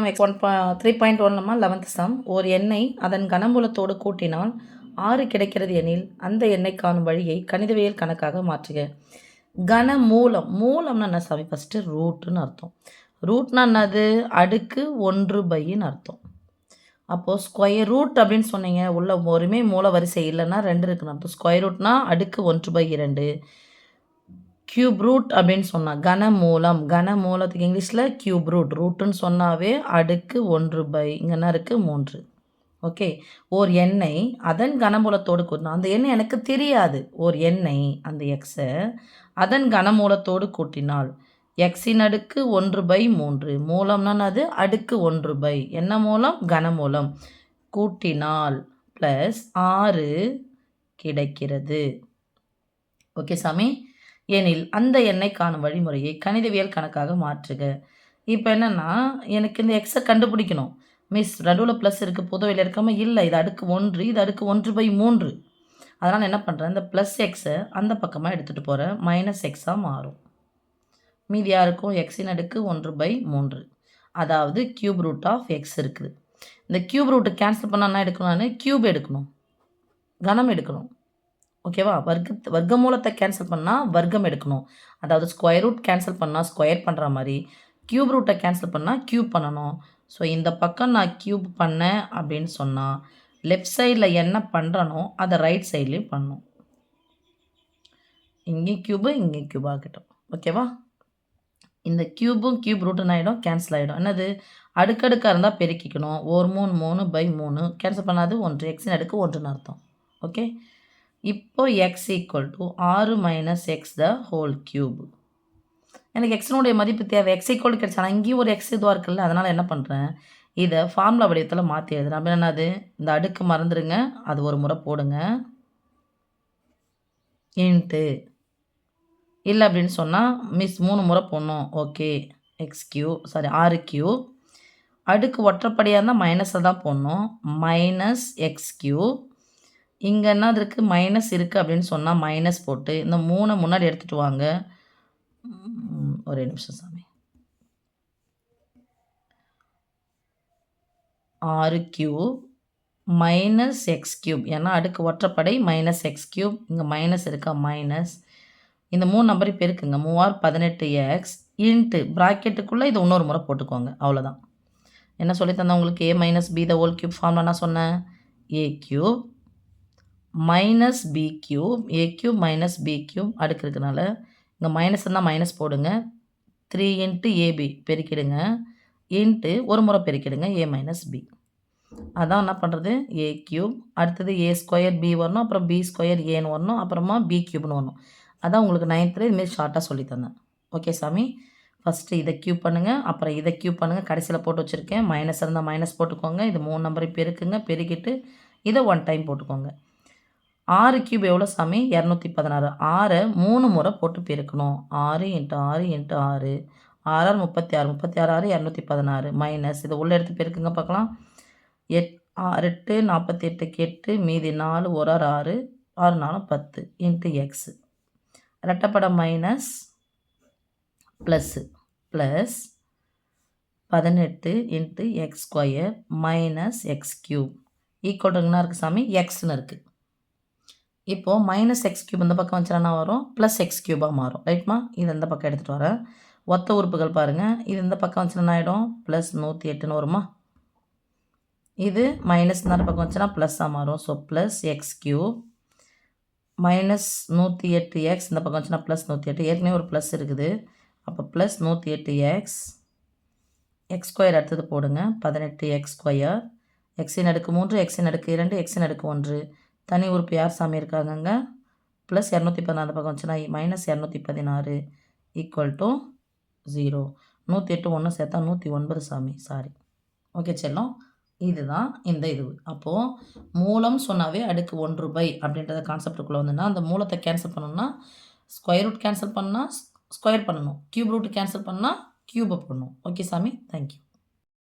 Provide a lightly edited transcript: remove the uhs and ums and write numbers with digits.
3.1 நம்ம 11th some. ஒரு எண்ணை அதன் கனமூலத்தோடு கூட்டினால் 6 கிடைக்கிறது எனில் அந்த எண்ணை காணும் வழியை கணிதவியல் கணக்காக மாற்றுக. கனமூலம், மூலம்னா என்ன சாமி? ஃபஸ்ட்டு ரூட்டுன்னு அர்த்தம். ரூட்னா என்னது? அடுக்கு 1/ன்னு அர்த்தம். அப்போது ஸ்கொயர் ரூட் அப்படின்னு சொன்னீங்க, உள்ள ஒருமே மூல வரிசை இல்லைன்னா 2 இருக்குன்னு அர்த்தம். ஸ்கொயர் ரூட்னா அடுக்கு 1/2. கியூப் ரூட் அப்படின்னு சொன்னால் கனமூலம், கனமூலத்துக்கு இங்கிலீஷில் கியூப் ரூட். ரூட்டுன்னு சொன்னாவே அடுக்கு 1/, இங்கே என்ன இருக்குது? 3. ஓகே. ஓர் எண்ணை அதன் கனமூலத்தோடு கூட்டினா, அந்த எண்ணெய் எனக்கு தெரியாது. ஓர் எண்ணெய் அந்த எக்ஸை அதன் கனமூலத்தோடு கூட்டினால் எக்ஸின் அடுக்கு 1/3. மூலம்னா அது அடுக்கு 1/, என்ன மூலம்? கனமூலம். கூட்டினால் ப்ளஸ் 6 கிடைக்கிறது. ஓகே சாமி. எனில் அந்த எண்ணை காணும் வழிமுறையை கணிதவியல் கணக்காக மாற்றுக. இப்போ என்னென்னா, எனக்கு இந்த எக்ஸை கண்டுபிடிக்கணும். மிஸ் நடுவில் ப்ளஸ் இருக்குது, பொதுவில் இருக்காமல் இல்லை, இது அடுக்கு 1, இது அடுக்கு 1/3. அதனால் என்ன பண்ணுறேன், இந்த ப்ளஸ் எக்ஸை அந்த பக்கமாக எடுத்துகிட்டு போகிறேன், மைனஸ் எக்ஸாக மாறும். மீதியாக இருக்கும் எக்ஸின் அடுக்கு 1/3. அதாவது கியூப் ரூட் ஆஃப் எக்ஸ் இருக்குது. இந்த கியூப் ரூட்டு கேன்சல் பண்ணால் என்ன எடுக்கணும்? நான் கியூப் எடுக்கணும், கனம் எடுக்கணும். ஓகேவா? வர்க்கமூலத்தை கேன்சல் பண்ணால் வர்க்கம் எடுக்கணும். அதாவது ஸ்கொயர் ரூட் கேன்சல் பண்ணால் ஸ்கொயர் பண்ணுற மாதிரி கியூப் ரூட்டை கேன்சல் பண்ணால் கியூப் பண்ணணும். ஸோ இந்த பக்கம் நான் கியூப் பண்ணேன் அப்படின்னு சொன்னால் லெஃப்ட் சைடில் என்ன பண்ணுறனோ அதை ரைட் சைட்லேயும் பண்ணணும். இங்கே கியூபு, இங்கே கியூப் ஆகட்டும். ஓகேவா? இந்த கியூபும் கியூப் ரூட்டுன்னு ஆகிடும், கேன்சல் ஆகிடும். என்னது? அடுக்கடுக்காக இருந்தால் பெருக்கிக்கணும். 3/3 கேன்சல் பண்ணாது 1, எக்ஸின் அடுக்கு 1ன்னு அர்த்தம். ஓகே. இப்போ X equal to 6 minus X the whole cube. எனக்கு எக்ஸினுடைய மதிப்பு தேவை. எக்ஸ் ஈக்குவல் கிடைச்சா, ஆனால் இங்கேயும் ஒரு எக்ஸ் இதுவாக இருக்குல்ல, அதனால் என்ன பண்ணுறேன், இதை ஃபார்முலா வடிவத்தில் மாற்றி எழுதுறேன். அப்படி என்னது? இந்த அடுக்கு மறந்துடுங்க, அது ஒரு முறை போடுங்க. இன்ட்டு இல்லை அப்படின்னு சொன்னால் மிஸ் 3 முறை போடணும். ஓகே. ஆறு கியூப். அடுக்கு ஒற்றைப்படியாக இருந்தால் மைனஸில் தான் போடணும். Minus x cube. இங்கே என்னது இருக்குது? மைனஸ் இருக்குது அப்படின்னு சொன்னால் மைனஸ் போட்டு இந்த 3 முன்னாடி எடுத்துகிட்டு வாங்க. ஒரே நிமிஷம் சாமி. 6 கியூப் மைனஸ் எக்ஸ் கியூப், ஏன்னா அடுக்கு ஒற்றைப்படை மைனஸ் எக்ஸ் கியூப். இங்கே மைனஸ் இருக்கா? மைனஸ் இந்த 3 நம்பர் இப்போ இருக்குங்க. 3 18 எக்ஸ் இன்ட்டு ப்ராக்கெட்டுக்குள்ளே இது இன்னொரு முறை போட்டுக்கோங்க. அவ்வளோதான். என்ன சொல்லி தந்தேன் உங்களுக்கு? A minus B the whole cube formula நான் சொன்னேன். A cube minus B cube, A cube minus B cube. அடுக்கு இருக்கனால இங்கே மைனஸ் இருந்தால் மைனஸ் போடுங்க. 3 இன்ட்டு ஏபி பெருக்கிடுங்க, இன்ட்டு ஒரு முறை பெருக்கிடுங்க ஏ மைனஸ் பி. அதான் என்ன பண்ணுறது? A cube. அடுத்தது ஏ ஸ்கொயர் பி வரணும், அப்புறம் பி ஸ்கொயர் ஏன்னு வரணும், அப்புறமா பி கியூப்னு வரணும். அதான் உங்களுக்கு 9th இதுமாரி ஷார்ட்டாக சொல்லி தந்தேன். ஓகே சாமி. ஃபஸ்ட்டு இதை கியூப் பண்ணுங்கள், அப்புறம் இதை கியூப் பண்ணுங்கள். கடைசியில் போட்டு வச்சுருக்கேன். மைனஸ் இருந்தால் மைனஸ் போட்டுக்கோங்க. இது 3 நம்பரையும் பெருக்குங்க, பெருக்கிட்டு இதை 1 டைம் போட்டுக்கோங்க. 6 கியூப் எவ்வளோ சாமி? 216. 6 3 முறை போட்டு பெருக்கணும். 6 இன்ட்டு 6 இன்ட்டு 6, 6 36, 36 216 மைனஸ் இதை உள்ளே எடுத்து பெருக்குங்க பார்க்கலாம். 8 48 8 மீதி 4 1 6 6 4 10 இன்ட்டு எக்ஸ். ரெட்டப்படம் minus plus plus 18 into x square minus x cube ஈக்குவல்டுங்கன்னா இருக்குது சாமி, எக்ஸ்ன்னு இருக்குது. இப்போது மைனஸ் எக்ஸ் கியூப் இந்த பக்கம் வச்சுனா வரும், ப்ளஸ் எக்ஸ் கியூபாக மாறும். ரைட்மா? இது இந்த பக்கம் எடுத்துகிட்டு வரேன். ஒத்த உறுப்புகள் பாருங்கள். இது இந்த பக்கம் வச்சுனா ஆகிடும், ப்ளஸ் 108ன்னு வருமா? இது மைனஸ் இந்த பக்கம் வச்சுனா ப்ளஸ்ஸாக மாறும். So plus X cube minus 108 X இந்த பக்கம் வச்சுனா ப்ளஸ் 108. ஏற்கனவே ஒரு ப்ளஸ் இருக்குது. அப்போ ப்ளஸ் 108 எக்ஸ், எக்ஸ் ஸ்கொயர் அடுத்தது போடுங்க. 18 எக்ஸ் ஸ்கொயர், எக்ஸின் அடுக்கு 3, எக்ஸின் அடுக்கு 2, எக்ஸின் அடுக்கு 1. தனி உறுப்பு யார் சாமி இருக்காங்கங்க? ப்ளஸ் 216 பக்கம் வச்சுனா மைனஸ் 216 ஈக்குவல் டு 0. 108 1 சேர்த்தா 109 சாமி, சாரி. ஓகே செல்லம், இதுதான் இந்த இது. அப்போது மூலம் சொன்னாவே அடுக்கு 1/, அப்படின்றத கான்செப்டுக்குள்ளே வந்துன்னா அந்த மூலத்தை கேன்சல் பண்ணணும்னா ஸ்கொயர் ரூட் கேன்சல் பண்ணால் ஸ்கொயர் பண்ணணும், கியூப் ரூட் கேன்சல் பண்ணால் கியூபை பண்ணணும். ஓகே சாமி, தேங்க்யூ.